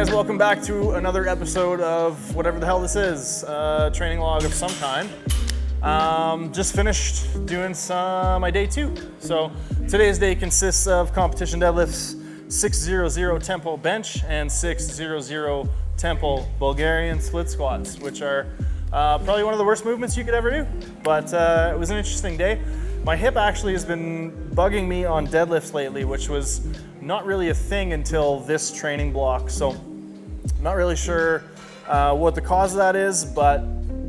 Welcome back to another episode of whatever the hell this is, training log of some kind. Just finished doing my day 2. So today's day consists of competition deadlifts, 600 tempo bench, and 600 tempo Bulgarian split squats, which are probably one of the worst movements you could ever do. But it was an interesting day. My hip actually has been bugging me on deadlifts lately, which was not really a thing until this training block. So not really sure what the cause of that is, but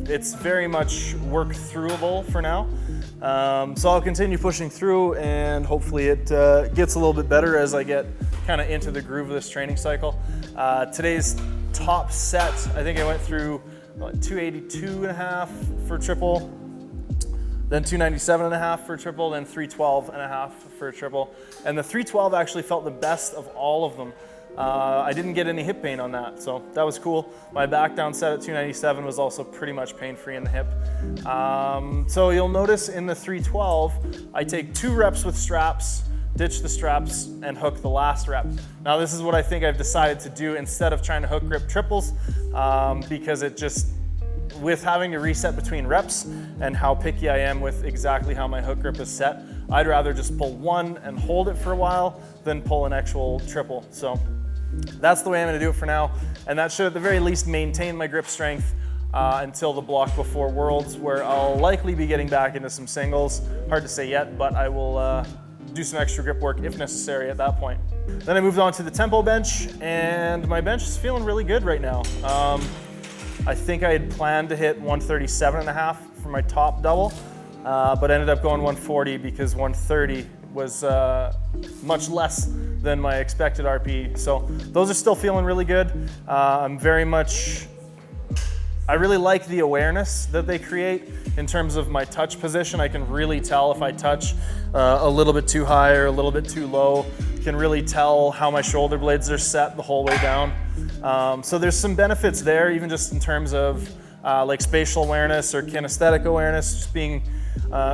it's very much work throughable for now. So I'll continue pushing through, and hopefully it gets a little bit better as I get kind of into the groove of this training cycle. Today's top set, I think I went through 282.5 for triple, then 297.5 for triple, then 312.5 for triple. And the 312 actually felt the best of all of them. I didn't get any hip pain on that, so that was cool. My back down set at 297 was also pretty much pain-free in the hip. So you'll notice in the 312, I take 2 reps with straps, ditch the straps, and hook the last rep. Now this is what I think I've decided to do instead of trying to hook grip triples, because it just, with having to reset between reps and how picky I am with exactly how my hook grip is set, I'd rather just pull one and hold it for a while than pull an actual triple. So that's the way I'm going to do it for now, and that should at the very least maintain my grip strength until the block before Worlds, where I'll likely be getting back into some singles. Hard to say yet, but I will do some extra grip work if necessary at that point. Then I moved on to the tempo bench, and my bench is feeling really good right now. I think I had planned to hit 137.5 for my top double, but ended up going 140 because 130 was much less than my expected RP. So those are still feeling really good. I really like the awareness that they create in terms of my touch position. I can really tell if I touch a little bit too high or a little bit too low. Can really tell how my shoulder blades are set the whole way down. So there's some benefits there, even just in terms of like spatial awareness or kinesthetic awareness, just being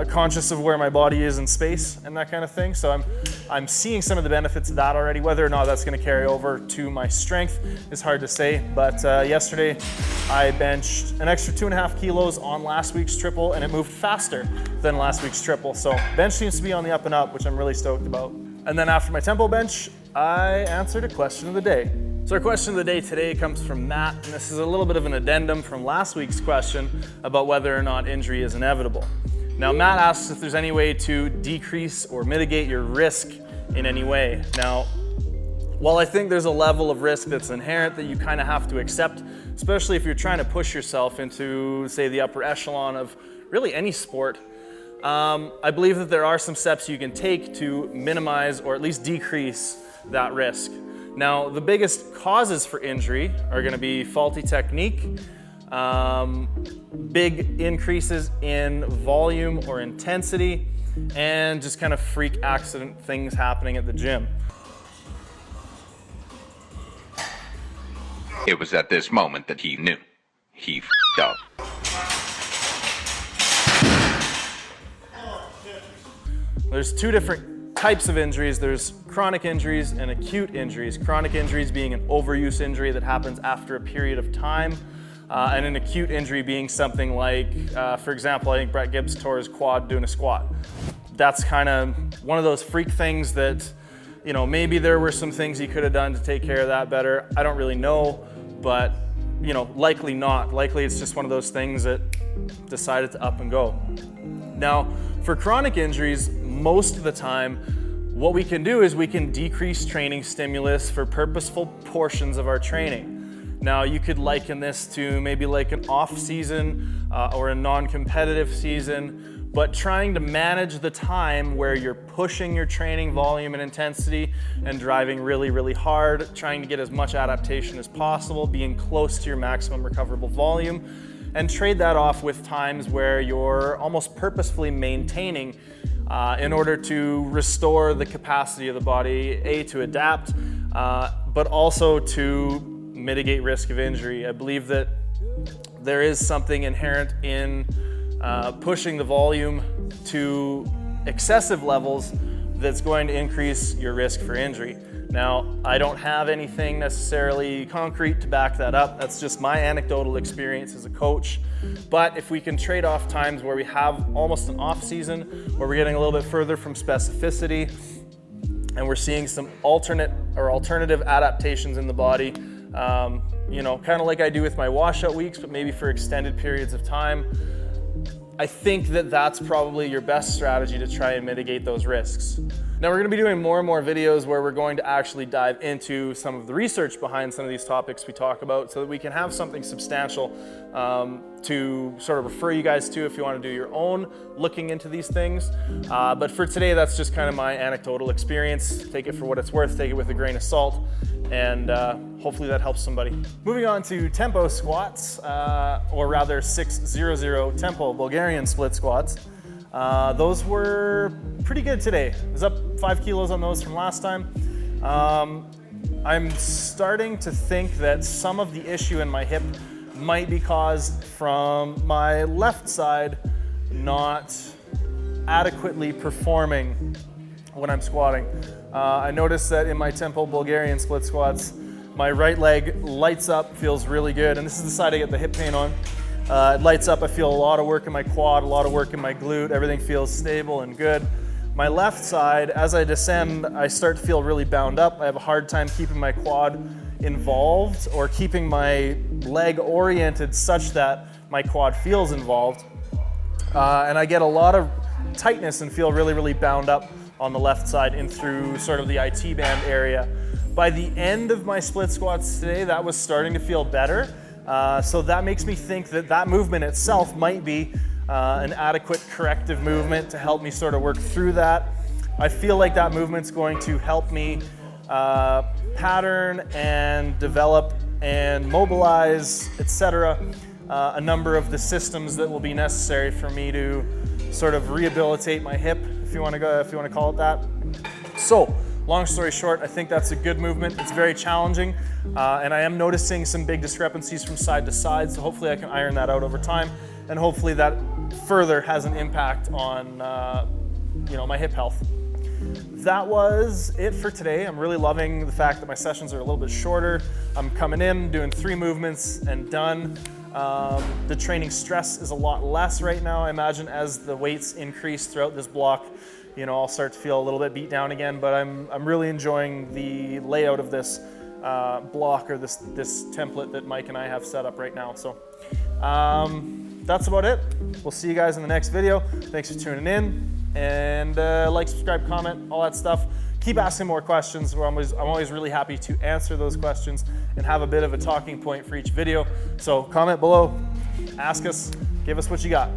conscious of where my body is in space and that kind of thing. So I'm seeing some of the benefits of that already. Whether or not that's going to carry over to my strength is hard to say. But yesterday I benched an extra 2.5 kilos on last week's triple, and it moved faster than last week's triple. So bench seems to be on the up and up, which I'm really stoked about. And then after my tempo bench, I answered a question of the day. So our question of the day today comes from Matt, and this is a little bit of an addendum from last week's question about whether or not injury is inevitable. Now, Matt asks if there's any way to decrease or mitigate your risk in any way. Now, while I think there's a level of risk that's inherent that you kind of have to accept, especially if you're trying to push yourself into, say, the upper echelon of really any sport, I believe that there are some steps you can take to minimize or at least decrease that risk. Now, the biggest causes for injury are going to be faulty technique, big increases in volume or intensity, and just kind of freak accident things happening at the gym. It was at this moment that he knew. He f***ed up. There's 2 different types of injuries. There's chronic injuries and acute injuries. Chronic injuries being an overuse injury that happens after a period of time, and an acute injury being something like, for example, I think Brett Gibbs tore his quad doing a squat. That's kind of one of those freak things that, you know, maybe there were some things he could have done to take care of that better. I don't really know, but, you know, likely not. Likely it's just one of those things that decided to up and go. Now, for chronic injuries, most of the time, what we can do is we can decrease training stimulus for purposeful portions of our training. Now, you could liken this to maybe like an off season or a non-competitive season, but trying to manage the time where you're pushing your training volume and intensity and driving really, really hard, trying to get as much adaptation as possible, being close to your maximum recoverable volume, and trade that off with times where you're almost purposefully maintaining in order to restore the capacity of the body, to adapt, but also to mitigate risk of injury. I believe that there is something inherent in pushing the volume to excessive levels that's going to increase your risk for injury. Now, I don't have anything necessarily concrete to back that up. That's just my anecdotal experience as a coach. But if we can trade off times where we have almost an off season, where we're getting a little bit further from specificity, and we're seeing some alternative adaptations in the body, you know, kind of like I do with my washout weeks, but maybe for extended periods of time, I think that that's probably your best strategy to try and mitigate those risks. Now, we're going to be doing more and more videos where we're going to actually dive into some of the research behind some of these topics we talk about, so that we can have something substantial to sort of refer you guys to if you want to do your own looking into these things. But for today, that's just kind of my anecdotal experience. Take it for what it's worth, take it with a grain of salt, and hopefully that helps somebody. Moving on to tempo squats, or rather 600 tempo Bulgarian split squats. Those were pretty good today. I was up 5 kilos on those from last time. I'm starting to think that some of the issue in my hip might be caused from my left side not adequately performing when I'm squatting. I noticed that in my tempo Bulgarian split squats, my right leg lights up, feels really good, and this is the side I get the hip pain on. It lights up, I feel a lot of work in my quad, a lot of work in my glute, everything feels stable and good. My left side, as I descend, I start to feel really bound up. I have a hard time keeping my quad involved or keeping my leg oriented such that my quad feels involved. And I get a lot of tightness and feel really, really bound up on the left side in through sort of the IT band area. By the end of my split squats today, that was starting to feel better. So that makes me think that that movement itself might be an adequate corrective movement to help me sort of work through that. I feel like that movement's going to help me pattern and develop and mobilize, etc., a number of the systems that will be necessary for me to sort of rehabilitate my hip, if you want to call it that. So, long story short, I think that's a good movement. It's very challenging, and I am noticing some big discrepancies from side to side, so hopefully I can iron that out over time, and hopefully that further has an impact on my hip health. That was it for today. I'm really loving the fact that my sessions are a little bit shorter. I'm coming in, doing 3 movements and done. The training stress is a lot less right now. I imagine as the weights increase throughout this block, I'll start to feel a little bit beat down again, but I'm really enjoying the layout of this block, or this template that Mike and I have set up right now. So that's about it. We'll see you guys in the next video. Thanks for tuning in, and like, subscribe, comment, all that stuff. Keep asking more questions. I'm always really happy to answer those questions and have a bit of a talking point for each video. So comment below, ask us, give us what you got.